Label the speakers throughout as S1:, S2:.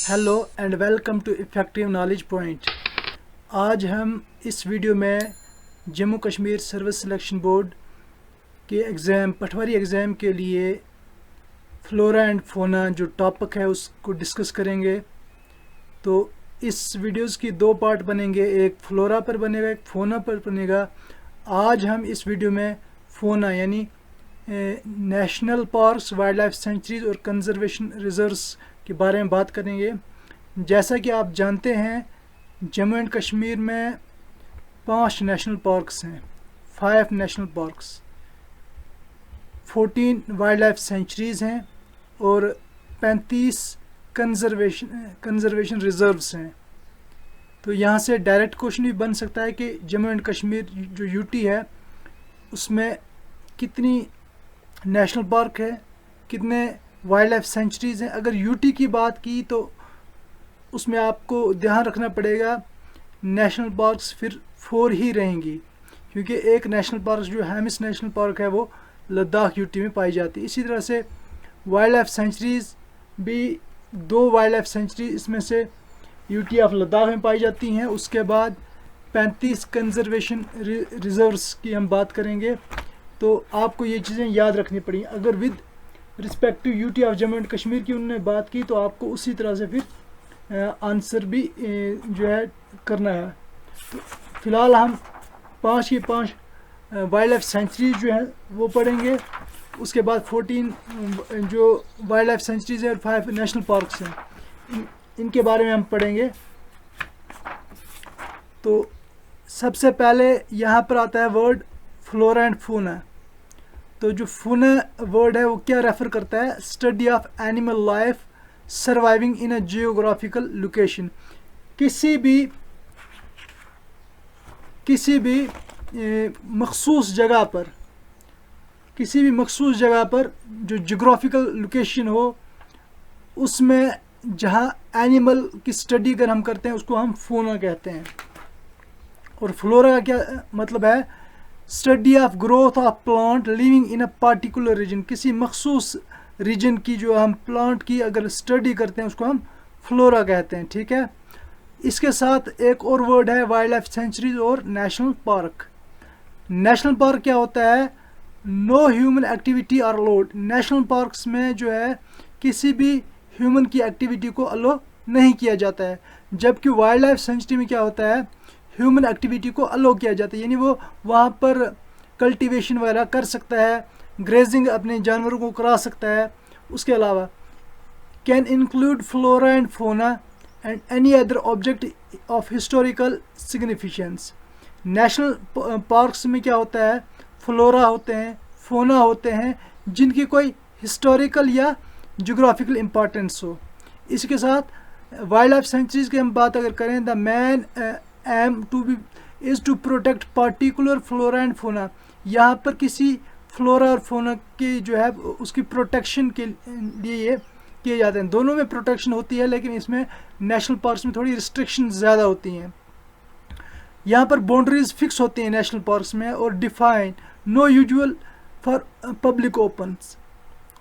S1: Hello and welcome to effective knowledge point. आज हम इस वीडियो में Jammu Kashmir service selection board के एग्ज़ाम पटवारी एग्ज़ाम के लिए फ्लोरा एंड फोना जो टॉपिक है उसको डिस्कस करेंगे। तो इस वीडियोस की दो पार्ट बनेंगे, एक फ्लोरा पर बनेगा, एक फोना पर बनेगा। आज हम इस वीडियो में फोना यानी national parks, wild life sanctuaries और कंजर्वेशन रिजर्व्स के बारे में बात करेंगे। जैसा कि आप जानते हैं, जम्मू एंड कश्मीर में 5 नेशनल पार्क्स हैं, 5 national parks, 14 wild life centuries हैं और 35 कंजर्वेशन रिजर्व्स हैं। तो यहाँ से डायरेक्ट क्वेश्चन भी बन सकता है कि जम्मू एंड कश्मीर जो यूटी है उसमें कितनी नेशनल पार्क है, कितने वाइल्ड लाइफ सेंचुरीज़ हैं। अगर यूटी की बात की तो उसमें आपको ध्यान रखना पड़ेगा नेशनल पार्क्स फिर 4 ही रहेंगी, क्योंकि एक नेशनल पार्क जो हेमिस नेशनल पार्क है वो लद्दाख यूटी में पाई जाती है। इसी तरह से वाइल्ड लाइफ सेंचुरीज़ भी 2 वाइल्ड लाइफ सेंचुरी इसमें से यूटी ऑफ लद्दाख में पाई जाती हैं। उसके बाद 35 कंजर्वेशन रिजर्व्स की हम बात करेंगे। तो आपको ये चीज़ें याद रखनी पड़ी। अगर with respective UT of Jammu and Kashmir की उन्होंने बात की तो आपको उसी तरह से फिर आंसर भी जो है करना है। तो फ़िलहाल हम 5 की 5 वाइल्ड लाइफ सेंचुरीज जो है वो पढ़ेंगे। उसके बाद 14 जो वाइल्ड लाइफ सेंचुरीज हैं और 5 नेशनल पार्क्स हैं, इनके बारे में हम पढ़ेंगे। तो सबसे पहले यहाँ पर आता है वर्ड फ्लोरा एंड फोना। तो जो फोना वर्ड है वो क्या रेफर करता है? Study of animal life surviving in a geographical location. किसी भी मखसूस जगह पर जो जियोग्राफिकल लोकेशन हो उसमें जहाँ एनिमल की स्टडी अगर हम करते हैं उसको हम फोना कहते हैं। और फ्लोरा का क्या मतलब है? Study of growth of plant living in a particular reason. किसी मखसूस रीजन की जो हम प्लांट की अगर स्टडी करते हैं उसको हम फ्लोरा कहते हैं। ठीक है। इसके साथ एक और वर्ड है वाइल्ड लाइफ सेंचुरीज और नेशनल पार्क। नेशनल पार्क क्या होता है? नो ह्यूमन एक्टिविटी और अलाउड। नेशनल पार्क्स में जो है किसी भी ह्यूमन की एक्टिविटी को अलो नहीं किया जाता है, जबकि वाइल्ड लाइफ सेंचुरी में क्या होता है? ह्यूमन एक्टिविटी को अलो किया जाता है, यानी वो वहाँ पर कल्टीवेशन वगैरह कर सकता है, ग्रेजिंग अपने जानवरों को करा सकता है। उसके अलावा कैन इंक्लूड फ्लोरा एंड फोना and any other object of historical significance. National parks में क्या होता है? फ्लोरा होते हैं, फोना होते हैं जिनकी कोई हिस्टोरिकल या ज्योग्राफिकल इम्पोर्टेंस हो। इसके साथ वाइल्ड लाइफ सेंचुरीज की हम बात अगर करें, the main aim to protect particular flora and fauna. यहाँ पर किसी फ्लोरा और फोना की जो है उसकी प्रोटेक्शन के लिए ये किए जाते हैं। दोनों में प्रोटेक्शन होती है, लेकिन इसमें नेशनल पार्क्स में थोड़ी रिस्ट्रिक्शन ज़्यादा होती हैं। यहाँ पर बाउंड्रीज फिक्स होती हैं नेशनल पार्क्स में और define, no usual for public open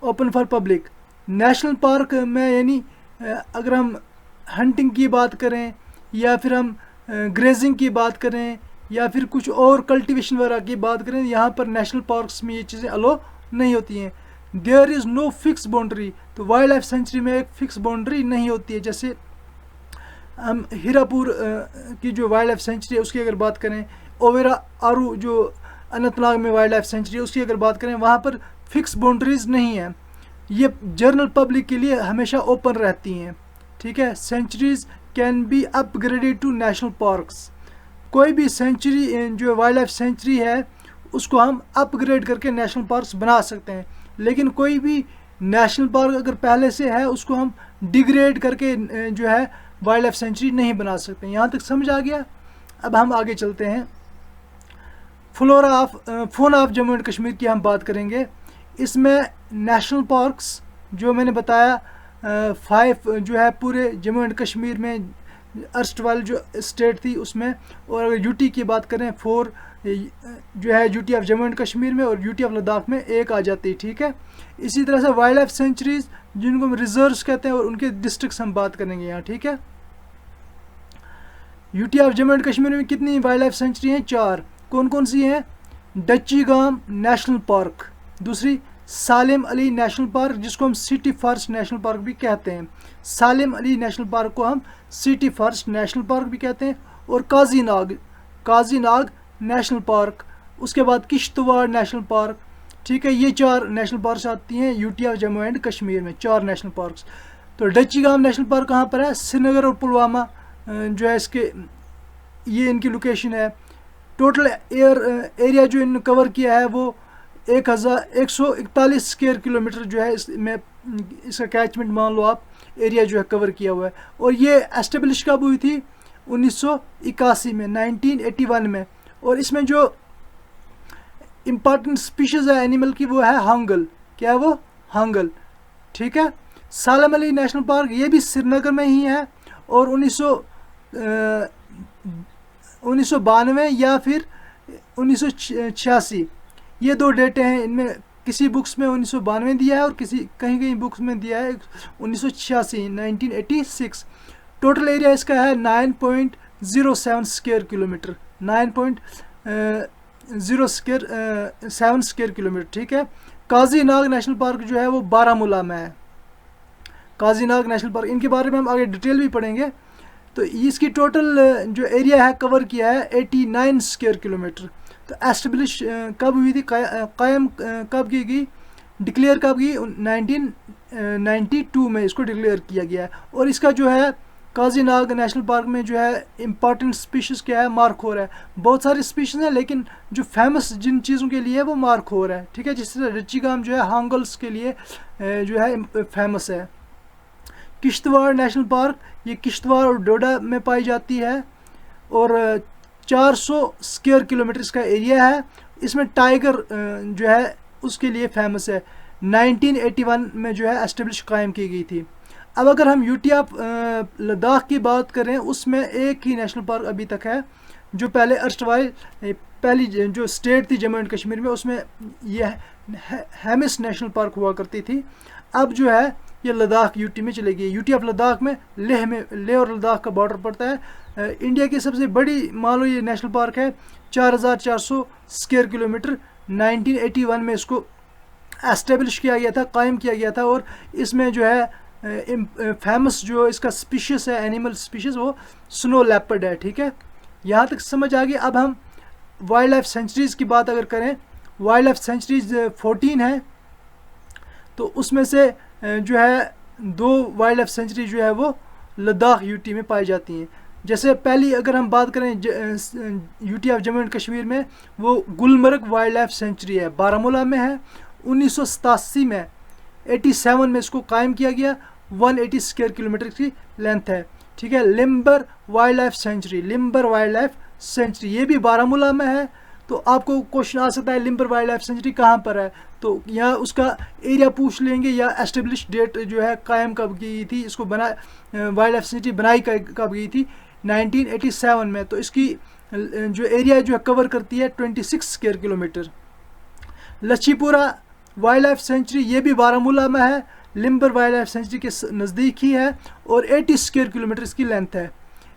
S1: for public. National park में यानी अगर हम हंटिंग की बात करें या फिर हम ग्रेजिंग की बात करें या फिर कुछ और कल्टीवेशन वगैरह की बात करें, यहाँ पर नेशनल पार्क्स में ये चीज़ें अलो नहीं होती हैं। There is no fix boundary. तो वाइल्ड लाइफ सेंचुरी में एक फिक्स बाउंड्री नहीं होती है। जैसे हम हीरापुर की जो वाइल्ड लाइफ सेंचुरी है उसकी अगर बात करें, ओवेरा आरू जो अनंतनाग में वाइल्ड लाइफ सेंचुरी है उसकी अगर बात करें, वहाँ पर फिक्स बाउंड्रीज नहीं है। ये जनरल पब्लिक के लिए हमेशा ओपन रहती हैं। ठीक है। Sanctuaries can be upgraded to national parks. कोई भी सेंचुरी जो वाइल्ड लाइफ सेंचुरी है उसको हम अपग्रेड करके नेशनल पार्क्स बना सकते हैं, लेकिन कोई भी नेशनल पार्क अगर पहले से है उसको हम डिग्रेड करके जो है वाइल्ड लाइफ सेंचुरी नहीं बना सकते। यहाँ तक समझ आ गया? अब हम आगे चलते हैं। फोना ऑफ जम्मू एंड कश्मीर की हम बात करेंगे। इसमें नेशनल पार्क्स जो मैंने बताया 5 जो है पूरे जम्मू एंड कश्मीर में, अर्स्ट वाली जो स्टेट थी उसमें, और अगर यूटी की बात करें 4 जो है UT of Jammu and Kashmir में और यूटी ऑफ लद्दाख में एक आ जाती है, ठीक है। इसी तरह से वाइल्ड लाइफ सेंचुरीज जिनको हम रिजर्व्स कहते हैं और उनके डिस्ट्रिक्ट्स हम बात करेंगे यहाँ, ठीक है। UT of Jammu and Kashmir में कितनी वाइल्ड लाइफ सेंचुरी हैं? 4। कौन कौन सी हैं? डच्ची गाम नेशनल पार्क, दूसरी सालिम अली नेशनल पार्क जिसको हम सिटी फॉरेस्ट नेशनल पार्क भी कहते हैं, सालिम अली नेशनल पार्क को हम सिटी फॉरेस्ट नेशनल पार्क भी कहते हैं, और काजी नाग नेशनल पार्क, उसके बाद किश्तवाड़ नेशनल पार्क, ठीक है। ये 4 नेशनल पार्क आती हैं UT of Jammu and Kashmir में, 4 नेशनल पार्क्स। तो डच्ची गाम नेशनल पार्क कहाँ पर है? श्रीनगर और पुलवामा जो है इसके, ये इनकी लोकेशन है। टोटल एरिया जो इन्होंने कवर किया है वो 1141 स्क्वायर किलोमीटर जो है इसमें, इसका कैचमेंट मान लो आप, एरिया जो है कवर किया हुआ है। और ये एस्टेब्लिश कब हुई थी? 1981 में, 1981 में। और इसमें जो इम्पॉर्टेंट स्पीशीज़ है एनिमल की वो है हांगल। क्या है वो? हांगल, ठीक है। सालिम अली नेशनल पार्क ये भी श्रीनगर में ही है और 1992 या फिर 1986, ये 2 डेटे हैं। इनमें किसी बुक्स में 1992 दिया है और कहीं बुक्स में दिया है 1986, 1986। टोटल एरिया इसका है 9.07 स्क्वायर किलोमीटर, 9.07 स्क्वायर किलोमीटर, ठीक है। काजी नाग नेशनल पार्क जो है वो बारामूला में है, काजी नाग नेशनल पार्क। इनके बारे में हम आगे डिटेल भी पढ़ेंगे। तो इसकी टोटल जो एरिया है कवर किया है 89 स्क्वायर किलोमीटर। तो एस्टेब्लिश कब हुई थी, कायम कब की गई, डिक्लेयर कब की? 1992 में इसको डिक्लेयर किया गया है। और इसका जो है काजी नाग नेशनल पार्क में जो है इम्पॉर्टेंट स्पीशीज़ क्या है? मार्खोर है। बहुत सारी स्पीशीज़ हैं लेकिन जो फेमस जिन चीज़ों के लिए वो मार्खोर है, ठीक है। जिस तरह डच्ची गाम जो है हांगल्स के लिए जो है फेमस है। किश्तवाड़ नेशनल पार्क, ये किश्तवाड़ और डोडा में पाई जाती है और 400 स्क्वायर किलोमीटर इसका एरिया है। इसमें टाइगर जो है उसके लिए फेमस है। 1981 में जो है एस्टेब्लिश कायम की गई थी। अब अगर हम यूटी ऑफ लद्दाख की बात करें, उसमें एक ही नेशनल पार्क अभी तक है जो पहले अर्स्टवाइल पहली जो स्टेट थी जम्मू एंड कश्मीर में, उसमें यह हेमिस नेशनल पार्क हुआ करती थी। अब जो है ये लद्दाख यूटी में चली गई। यूटी ऑफ लद्दाख में लेह और लद्दाख का बॉर्डर पड़ता है। इंडिया की सबसे बड़ी मान लो ये नेशनल पार्क है, 4400 स्क्वायर किलोमीटर। 1981 में इसको एस्टेब्लिश किया गया था, कायम किया गया था। और इसमें जो है फेमस जो इसका स्पीशीज़ है, एनिमल स्पीशीज़, वो स्नो लेपर्ड है, ठीक है। यहाँ तक समझ आ गई। अब हम वाइल्ड लाइफ सेंचुरीज़ की बात अगर करें, वाइल्ड लाइफ सेंचुरीज 14 है, तो उसमें से जो है 2 वाइल्ड लाइफ सेंचुरी जो है वो लद्दाख यूटी में पाई जाती हैं। जैसे पहली अगर हम बात करें UT of Jammu and Kashmir में, वो गुलमर्ग वाइल्ड लाइफ सेंचुरी है, बारामूला में है। 1987 में 87 में इसको कायम किया गया। 180 स्क्वायर किलोमीटर की लेंथ है, ठीक है। Limber wild life sanctuary, limber wild life sanctuary ये भी बारामूला में है। तो आपको क्वेश्चन आ सकता है लिम्बर वाइल्ड लाइफ सेंचुरी कहाँ पर है, तो यहाँ उसका एरिया पूछ लेंगे या एस्टेब्लिश डेट जो है कायम कब की थी, इसको बना वाइल्ड लाइफ सेंचुरी बनाई कब गई थी, 1987 में। तो इसकी जो एरिया जो है कवर करती है 26 square kilometre. Lachhipura wild life sanctuary ये भी बारामूला में है, लिम्बर वाइल्ड लाइफ सेंचुरी के नज़दीक ही है और 80 स्क्वायर किलोमीटर इसकी लेंथ है,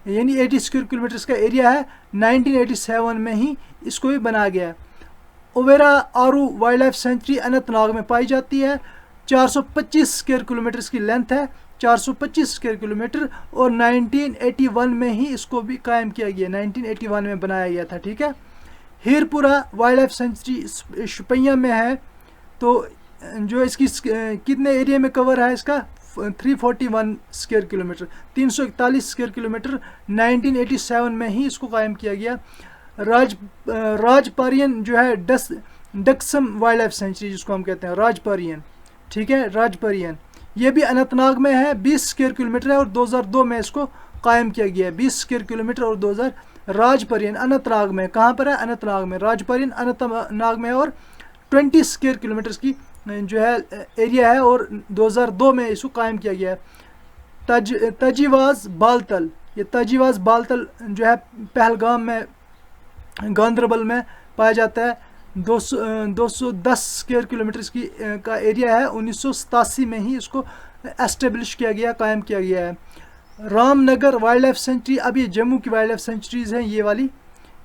S1: यानी 80 स्क्वायर किलोमीटर इसका एरिया है। 1987 में ही इसको भी बनाया गया है। ओवेरा आरू वाइल्ड लाइफ सेंचुरी अनंतनाग में पाई जाती है। 425 स्क्वायर किलोमीटर इसकी लेंथ है, 425 स्क्वायर किलोमीटर। और 1981 में ही इसको भी कायम किया गया, 1981 में बनाया गया था, ठीक है। हीरपुरा वाइल्ड लाइफ सेंचुरी शुपिया में है। तो जो इसकी कितने एरिया में कवर है इसका, 341 स्क्वायर किलोमीटर, 341 स्क्वायर किलोमीटर। 1987 में ही इसको कायम किया गया। राजपारियन जो है डक्सम वाइल्ड लाइफ सेंचुरी जिसको हम कहते हैं राजपारियन, ठीक है। राजपारियन ये भी अनंतनाग में है, 20 स्क्वायर किलोमीटर है और 2002 में इसको कायम किया गया है। 20 स्क्वायर किलोमीटर और 2000। राजपारियन अनंतनाग में, कहाँ पर है, अनंतनाग में। राजपारियन अनंतनाग में और 20 स्क्वायर किलोमीटर की जो है एरिया है और 2002 में इसको कायम किया गया है। तजीवाज बालतल, ये तजीवाज बालतल जो है पहलगाम में, गांदरबल में पाया जाता है। 210 स्क्वायर किलोमीटर इसकी का एरिया है। 1987 में ही इसको एस्टेब्लिश किया गया, कायम किया गया है। रामनगर वाइल्ड लाइफ सेंचुरी, अब ये जम्मू की वाइल्ड लाइफ सेंचुरीज़ हैं, ये वाली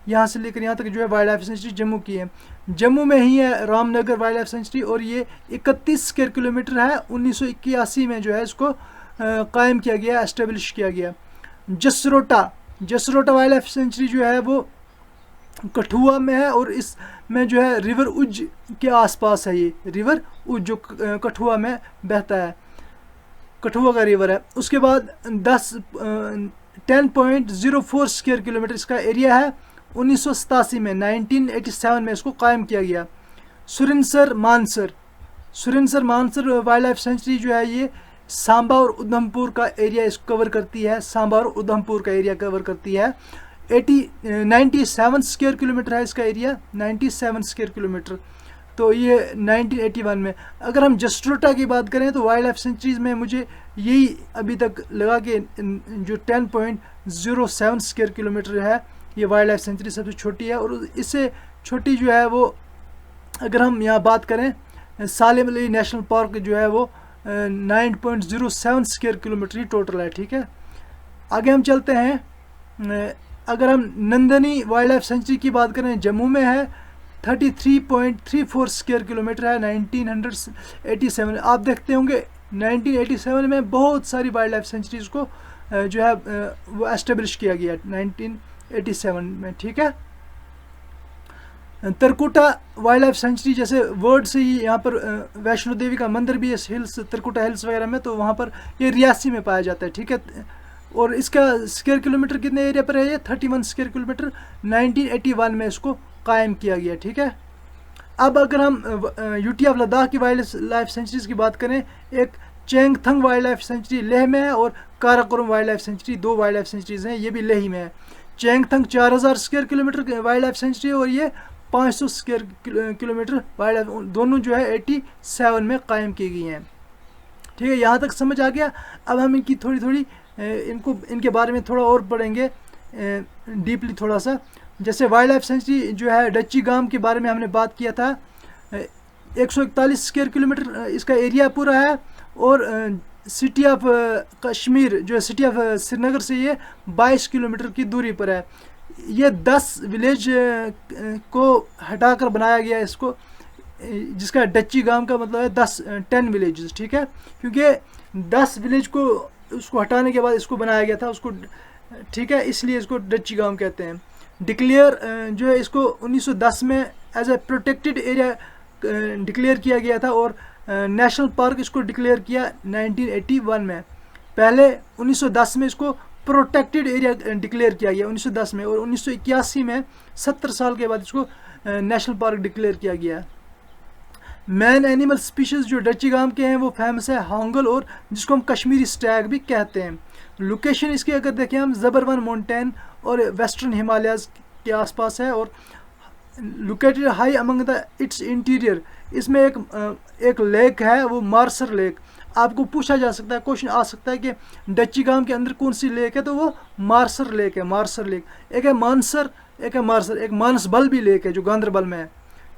S1: यहाँ से लेकर यहाँ तक जो है वाइल्ड लाइफ सेंचुरी जम्मू की है। जम्मू में ही है रामनगर वाइल्ड लाइफ सेंचुरी, और ये 31 स्क्वायर किलोमीटर है। 1981 में जो है इसको कायम किया गया, एस्टेब्लिश किया गया। जसरोटा वाइल्ड लाइफ सेंचुरी जो है वो कठुआ में है, और इसमें जो है रिवर उज के आसपास है। ये रिवर उज जो कठुआ में बहता है, कठुआ का रिवर है। उसके बाद 10.04 स्क्वायर किलोमीटर इसका एरिया है। 1987 में 1987 में इसको कायम किया गया। Surinsar Mansar wild life sanctuary जो है ये सांबा और उधमपुर का एरिया इसको कवर करती है। सांबा और उधमपुर का एरिया कवर करती है। 97 स्क्वायर किलोमीटर है इसका एरिया, 97 स्क्वायर किलोमीटर। तो ये 1981 में। अगर हम जसरोटा की बात करें तो वाइल्ड लाइफ सेंचुरीज में मुझे यही अभी तक लगा कि जो 10.07 स्क्वायर किलोमीटर है ये वाइल्ड लाइफ सेंचुरी सबसे छोटी है। और इससे छोटी जो है वो, अगर हम यहाँ बात करें सालेम अली नेशनल पार्क जो है वो 9.07 स्क्वायर किलोमीटर ही टोटल है। ठीक है, आगे हम चलते हैं। अगर हम नंदनी वाइल्ड लाइफ सेंचुरी की बात करें, जम्मू में है, 33.34 स्क्वायर किलोमीटर है। 1987 आप देखते होंगे 1987 में बहुत सारी वाइल्ड लाइफ सेंचुरीज को जो है वो एस्टेब्लिश किया गया 1987 में। ठीक है, तरकुटा वाइल्ड लाइफ सेंचुरी, जैसे वर्ड से ही यहाँ पर वैष्णो देवी का मंदिर भी है हिल्स, तरकुटा हिल्स वगैरह में, तो वहाँ पर ये रियासी में पाया जाता है। ठीक है, और इसका स्क्वायर किलोमीटर कितने एरिया पर है ये 31 स्क्वायर किलोमीटर। 1981 में इसको कायम किया गया। ठीक है, अब अगर हम यूटी ऑफ लद्दाख की वाइल्ड लाइफ सेंचुरीज की बात करें, एक चेंगथंग वाइल्ड लाइफ सेंचुरी लेह में है, और काराकोरम वाइल्ड लाइफ सेंचुरी, दो वाइल्ड लाइफ सेंचुरीज हैं, ये भी लेह में है। चेंगथंग 4000 square kilometre wild life sanctuary, और ये 500 स्क्वायर किलोमीटर वाइल्ड लाइफ, दोनों जो है 87 में कायम की गई हैं। ठीक है, यहाँ तक समझ आ गया। अब हम इनकी थोड़ी इनके बारे में थोड़ा और पढ़ेंगे डीपली थोड़ा सा। जैसे वाइल्ड लाइफ सेंचुरी जो है डच्ची गाम के बारे में हमने बात किया था, 141 स्क्वायर किलोमीटर इसका एरिया पूरा है। और सिटी ऑफ कश्मीर जो है सिटी ऑफ श्रीनगर से ये 22 किलोमीटर की दूरी पर है। ये 10 विलेज को हटाकर बनाया गया है इसको, जिसका डच्ची गाम का मतलब है 10 विलेजेस। ठीक है, क्योंकि 10 विलेज को उसको हटाने के बाद इसको बनाया गया था उसको। ठीक है, इसलिए इसको डच्ची गांव कहते हैं। डिक्लेयर जो है इसको 1910 में as a protected area declare किया गया था, और नेशनल पार्क इसको डिक्लेयर किया 1981 में। पहले 1910 में इसको प्रोटेक्टेड एरिया डिक्लेयर किया गया 1910 में, और 1981 में 70 साल के बाद इसको नेशनल पार्क डिक्लेयर किया गया। मैन एनिमल स्पीशीज़ जो डच्ची गाम के हैं वो फेमस है हांगल, और जिसको हम कश्मीरी स्टैग भी कहते हैं। लोकेशन इसकी अगर देखें हम, ज़बरवन माउंटेन और वेस्टर्न हिमालयाज़ के आसपास है, और located high among the it's interior. इसमें एक लेक है वो मार्सर लेक। आपको पूछा जा सकता है, क्वेश्चन आ सकता है कि डच्ची गाम के अंदर कौन सी लेक है, तो वो मार्सर लेक है। मार्सर लेक एक है मानसर, एक है मार्सर। एक मानसबल भी लेक है जो गांधरबल में है।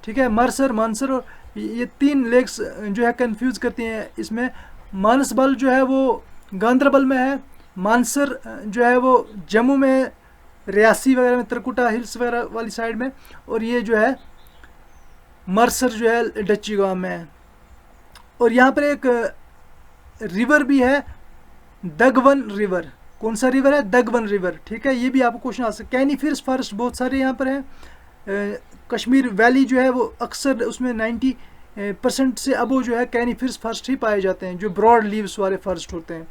S1: ठीक है, मार्सर, मानसर, और ये 3 लेक्स जो है कंफ्यूज करती हैं इसमें। मानसबल जो है वो गांधरबल में है, मानसर जो है वो जम्मू में है, रियासी वगैरह में, तरकुटा हिल्स वगैरह वाली साइड में, और ये जो है मरसर जो है डच्ची गांव में है। और यहाँ पर एक रिवर भी है, दगवन रिवर। कौन सा रिवर है? दगवन रिवर। ठीक है, ये भी आपको क्वेश्चन आ सकता है। कैनीफियर्स फॉरेस्ट बहुत सारे यहाँ पर हैं। कश्मीर वैली जो है वो अक्सर उसमें 90% से अबो जो है कैनीफियर्स फॉरेस्ट ही पाए जाते हैं, जो ब्रॉड लीव्स वाले फॉरेस्ट होते हैं।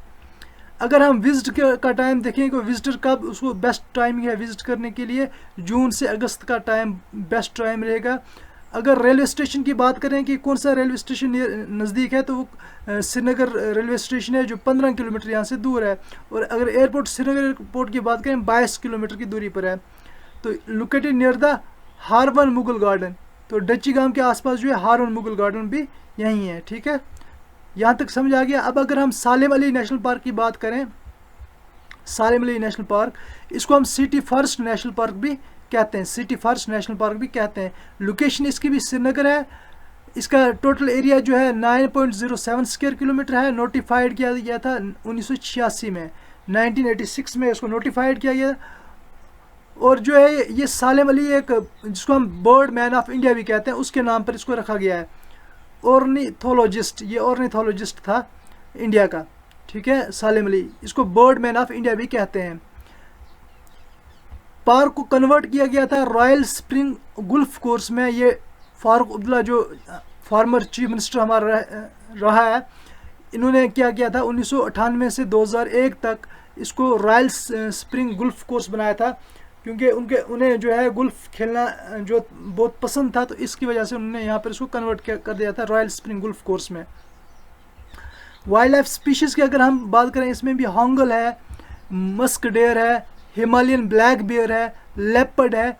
S1: अगर हम विजिट का टाइम देखें कि विजिटर कब उसको बेस्ट टाइमिंग है विजिट करने के लिए, जून से अगस्त का टाइम बेस्ट टाइम रहेगा। अगर रेलवे स्टेशन की बात करें कि कौन सा रेलवे स्टेशन नज़दीक है, तो वो श्रीनगर रेलवे स्टेशन है जो 15 किलोमीटर यहाँ से दूर है। और अगर एयरपोर्ट श्रीनगर एयरपोर्ट की बात करें 22 किलोमीटर की दूरी पर है। तो located near the Harwan Mughal garden. तो डच्ची गांव के आसपास जो है हारवन मुगल गार्डन भी यहीं है। ठीक है, यहाँ तक समझ आ गया। अब अगर हम सालेम अली नेशनल पार्क की बात करें, सालेम अली नेशनल पार्क, इसको हम सिटी फर्स्ट नेशनल पार्क भी कहते हैं, सिटी फॉरेस्ट नेशनल पार्क भी कहते हैं। लोकेशन इसकी भी श्रीनगर है। इसका टोटल एरिया जो है 9.07 स्क्वायर किलोमीटर है। नोटिफाइड किया गया था 1986 में, 1986 में इसको नोटिफाइड किया गया। और जो है ये सालेम अली, एक जिसको हम बर्ड मैन ऑफ इंडिया भी कहते हैं, उसके नाम पर इसको रखा गया है। ऑर्निथोलॉजिस्ट, ये ऑर्निथोलॉजिस्ट था इंडिया का, ठीक है, सालेम अली, इसको बर्ड मैन ऑफ इंडिया भी कहते हैं। पार्क को कन्वर्ट किया गया था रॉयल स्प्रिंग गुल्फ कोर्स में। ये फारूक अब्दुल्ला जो फॉर्मर चीफ मिनिस्टर हमारा रहा है, इन्होंने क्या किया था 1998 से 2001 तक इसको रॉयल स्प्रिंग गुल्फ कोर्स बनाया था, क्योंकि उन्हें जो है गुल्फ खेलना जो बहुत पसंद था, तो इसकी वजह से उन्होंने यहाँ पर इसको कन्वर्ट कर दिया था रॉयल स्प्रिंग गुल्फ कोर्स में। वाइल्ड लाइफ स्पीशीज़ की अगर हम बात करें, इसमें भी हॉन्गल है, मस्क डेयर है, हिमालयन ब्लैक बेयर है, लेपर्ड है,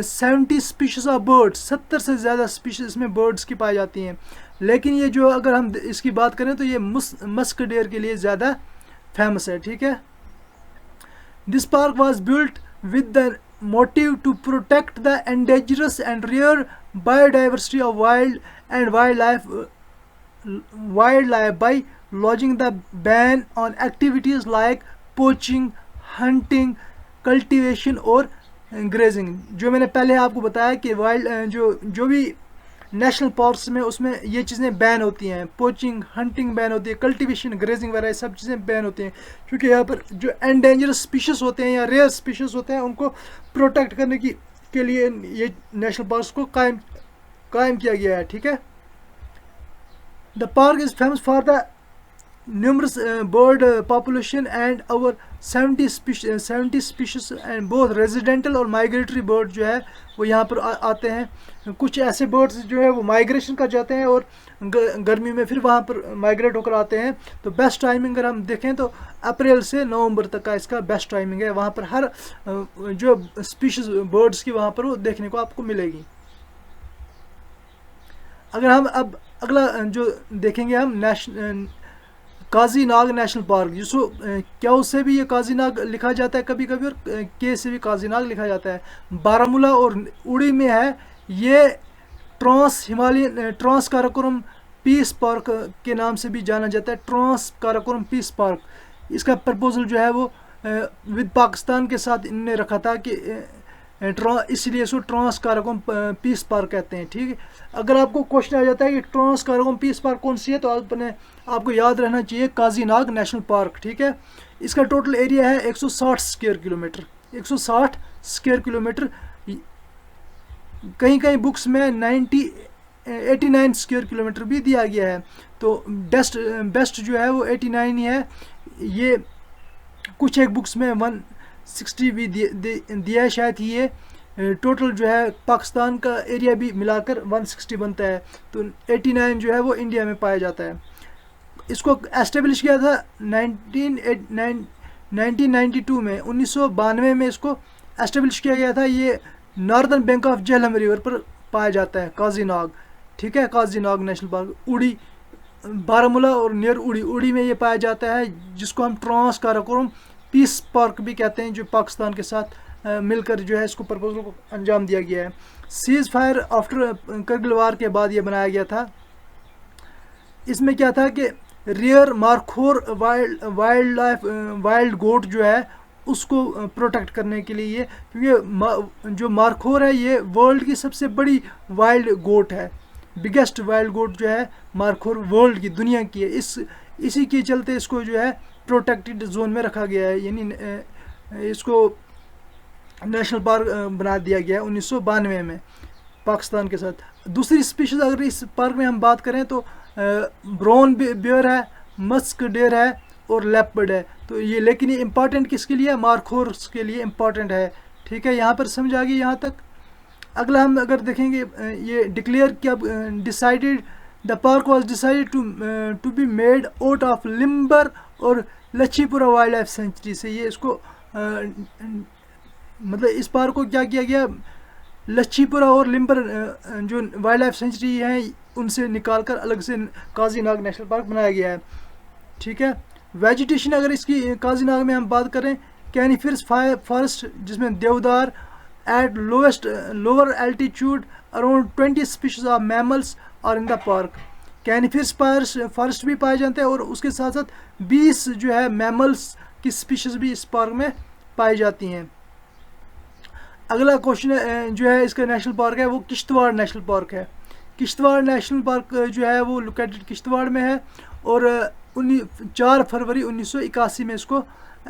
S1: 70 स्पीशीज़ ऑफ बर्ड्स, 70 से ज़्यादा स्पीशीज़ इसमें बर्ड्स की पाई जाती हैं। लेकिन ये जो अगर हम इसकी बात करें तो ये मस्क डेयर के लिए ज़्यादा फेमस है, ठीक है। This park was built with the motive to protect the एंडेंजरस and rare biodiversity of wild life by lodging the ban on activities like poaching, hunting, cultivation और grazing। जो मैंने पहले आपको बताया कि वाइल्ड जो भी नेशनल पार्क्स में उसमें ये चीज़ें बैन होती हैं, पोचिंग, हंटिंग बैन होती है, कल्टीवेशन, ग्रेजिंग वगैरह सब चीज़ें बैन होती हैं, क्योंकि यहाँ पर जो एंडेंजरस स्पीशीज़ होते हैं या रेयर स्पीशीज़ होते हैं उनको प्रोटेक्ट करने के लिए ये नेशनल पार्क्स को कायम किया गया है, ठीक है। The park is famous for the numerous bird population and over 70 species and both residential और migratory bird जो है वो यहाँ पर आते हैं। कुछ ऐसे birds जो है वो माइग्रेशन कर जाते हैं और गर्मी में फिर वहाँ पर माइग्रेट होकर आते हैं। तो बेस्ट टाइमिंग अगर हम देखें तो अप्रैल से नवंबर तक का इसका बेस्ट टाइमिंग है। वहाँ पर हर जो स्पीशीज बर्ड्स की वहाँ पर वो देखने को आपको मिलेगी। अगर हम अब अगला जो देखेंगे हम काजी नाग नेशनल पार्क, जिसको क्या से भी ये काजी नाग लिखा जाता है कभी कभी और के से भी काजी नाग लिखा जाता है। बारामूला और उड़ी में है। ये ट्रांस काराकोरम पीस पार्क के नाम से भी जाना जाता है, ट्रांस काराकोरम पीस पार्क। इसका प्रपोजल जो है वो विद पाकिस्तान के साथ इन्होंने रखा था कि इसलिए इसको ट्रांस काराकोरम पीस पार्क कहते हैं, ठीक है। अगर आपको क्वेश्चन आ जाता है कि ट्रांस काराकोरम पीस पार्क कौन सी है, तो आपको याद रहना चाहिए काजी नाग नेशनल पार्क, ठीक है। इसका टोटल एरिया है 160 स्क्वायर किलोमीटर, 160 स्क्वायर किलोमीटर। कहीं कहीं बुक्स में 89 स्क्वायर किलोमीटर भी दिया गया है, तो बेस्ट जो है वो 89 ही है। ये कुछ एक बुक्स में 160 भी दिया है शायद ही। ये टोटल जो है पाकिस्तान का एरिया भी मिलाकर 160 बनता है, तो 89 जो है वो इंडिया में पाया जाता है। इसको एस्टेब्लिश किया था 1992 में, 1992 में इसको एस्टेब्लिश किया गया था। ये northern bank of Jhelum river पर पाया जाता है काजी नाग, ठीक है। काजी नाग नेशनल पार्क उड़ी, बारामूला और नियर उड़ी में ये पाया जाता है, जिसको हम ट्रांस काराकोरम पीस पार्क भी कहते हैं, जो पाकिस्तान के साथ मिलकर जो है इसको प्रपोजल को अंजाम दिया गया है। सीज फायर आफ्टर करगिल वार के बाद ये बनाया गया था। इसमें क्या था कि रियर मारखोर वाइल्ड गोट जो है उसको प्रोटेक्ट करने के लिए ये, क्योंकि जो मारखोर है ये वर्ल्ड की सबसे बड़ी वाइल्ड गोट है, बिगेस्ट वाइल्ड गोट जो है मारखोर वर्ल्ड की, दुनिया की है। इसी के चलते इसको जो है प्रोटेक्टेड जोन में रखा गया है, यानी इसको नेशनल पार्क बना दिया गया है 1992 में पाकिस्तान के साथ। दूसरी स्पीशीज़ अगर इस पार्क में हम बात करें तो ब्राउन बेयर है, मस्क डेयर है और लेपर्ड है। तो ये, लेकिन ये इम्पॉर्टेंट किसके लिए है? मारखोर्स के लिए इम्पॉर्टेंट है, ठीक है। यहाँ पर समझ आ गई यहाँ तक। अगला हम अगर देखेंगे, ये डिक्लेयर किया, decided the park was decided to be made out of Limber और लच्छीपुरा वाइल्ड लाइफ सेंचुरी से। ये इसको मतलब इस पार्क को क्या किया गया, लच्छीपुरा और लिम्बर जो वाइल्ड लाइफ सेंचुरी हैं उनसे निकालकर अलग से काजी नाग नेशनल पार्क बनाया गया है, ठीक है। वेजिटेशन अगर इसकी काजी नाग में हम बात करें, कैनिफरस फॉरेस्ट जिसमें देवदार, At lowest lower altitude, around 20 species of mammals are in the park. कैनिफियर्स forest भी पाए जाते हैं और उसके साथ साथ 20 जो है मैमल्स की स्पीशीज भी इस पार्क में पाई जाती हैं। अगला क्वेश्चन जो है इसका नेशनल पार्क है वो किश्तवाड़ नेशनल पार्क है। किश्तवाड़ नेशनल पार्क जो है वो लोकेटेड किश्तवाड़ में है और 4 फरवरी 1981 में इसको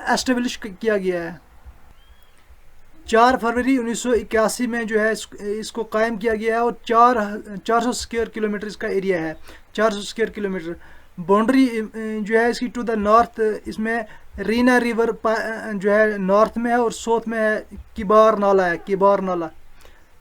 S1: एस्टेब्लिश किया गया है। 4 फरवरी 1981 में जो है इसको कायम किया गया है और 400 स्क्वायर किलोमीटर इसका एरिया है। 400 स्क्वायर किलोमीटर। बाउंड्री जो है इसकी टू द नॉर्थ इसमें रीना रिवर जो है नॉर्थ में है और साउथ में है किबार नाला है, किबार नाला।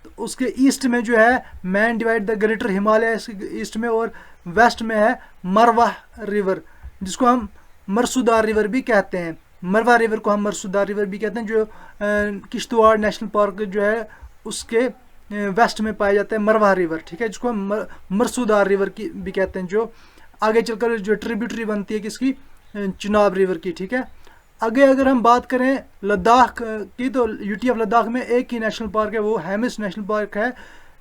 S1: तो उसके ईस्ट में जो है man divide the greater Himalaya east में और वेस्ट में है मरवाह रिवर जिसको हम मरसूदार रिवर भी कहते हैं। मरवा रिवर को हम मरसूदार रिवर भी कहते हैं जो किश्तवाड़ नेशनल पार्क जो है उसके वेस्ट में पाया जाता है मरवा रिवर, ठीक है, जिसको हम मरसूदार रिवर की भी कहते हैं जो आगे चलकर जो ट्रिब्यूटरी बनती है किसकी, चिनाब रिवर की, ठीक है। आगे अगर हम बात करें लद्दाख की तो यूटी ऑफ लद्दाख में एक ही नेशनल पार्क है वो हेमिस नेशनल पार्क है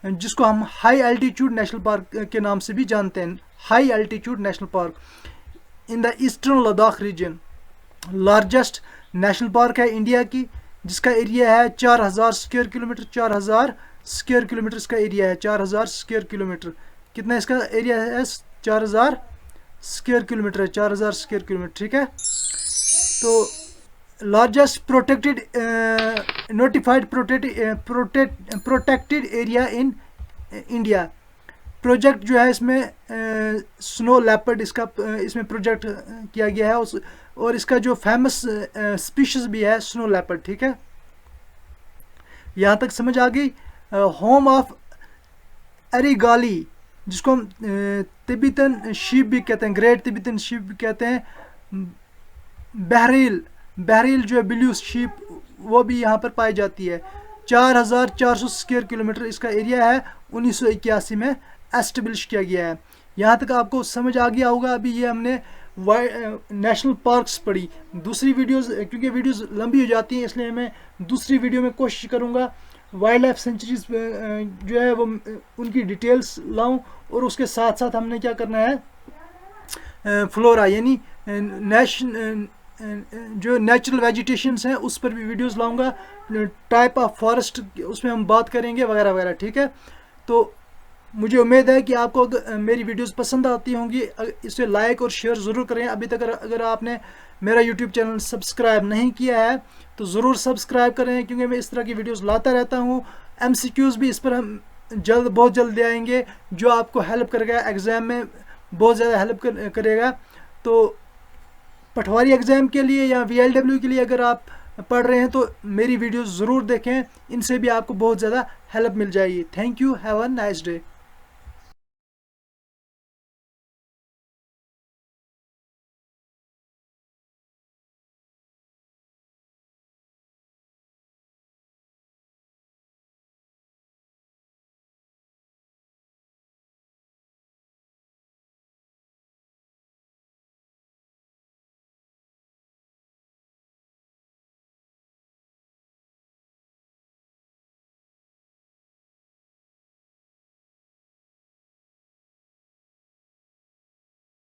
S1: जिसको हम हाई एल्टीट्यूड नेशनल पार्क के नाम से भी जानते हैं। High altitude national park in the eastern Ladakh region. Largest national park है इंडिया की जिसका एरिया है 4000 स्क्वायर किलोमीटर। 4000 स्क्वायर किलोमीटर इसका एरिया है। 4000 स्क्वायर किलोमीटर कितना इसका एरिया है? 4000 स्क्वायर किलोमीटर है। 4000 स्क्वायर किलोमीटर, ठीक है। तो largest protected notified protected area in India. Project जो है इसमें स्नो लेपर्ड इसका इसमें प्रोजेक्ट किया गया है और इसका जो फेमस स्पीशीज भी है स्नो लेपर्ड, ठीक है। यहाँ तक समझ आ गई। होम ऑफ एरिगाली जिसको हम तिब्बतन शीप भी कहते हैं, ग्रेट तिब्बतन शीप भी कहते हैं। बहरील जो है ब्लू शीप वो भी यहाँ पर पाई जाती है। 4400 स्क्वायर किलोमीटर इसका एरिया है। 1981 में एस्टेब्लिश किया गया है। यहाँ तक आपको समझ आ गया होगा। अभी ये हमने नेशनल पार्क्स पढ़ी। दूसरी वीडियोस क्योंकि वीडियोस लंबी हो जाती हैं इसलिए मैं दूसरी वीडियो में कोशिश करूँगा वाइल्ड लाइफ सेंचुरीज जो है वो उनकी डिटेल्स लाऊं और उसके साथ साथ हमने क्या करना है फ्लोरा यानी जो नेचुरल वेजिटेशंस हैं उस पर भी वीडियोस लाऊंगा। टाइप ऑफ फॉरेस्ट उसमें हम बात करेंगे वगैरह वगैरह, ठीक है। तो मुझे उम्मीद है कि आपको मेरी वीडियोस पसंद आती होंगी। इसे लाइक और शेयर ज़रूर करें। अभी तक अगर आपने मेरा यूट्यूब चैनल सब्सक्राइब नहीं किया है तो ज़रूर सब्सक्राइब करें क्योंकि मैं इस तरह की वीडियोस लाता रहता हूँ। MCQs भी इस पर हम बहुत जल्द ले आएंगे जो आपको हेल्प करेगा, एग्ज़ाम में बहुत ज़्यादा हेल्प करेगा। तो पटवारी एग्ज़ाम के लिए या VLW के लिए अगर आप पढ़ रहे हैं तो मेरी वीडियोस ज़रूर देखें, इनसे भी आपको बहुत ज़्यादा हेल्प मिल जाएगी। Thank you, have a nice day.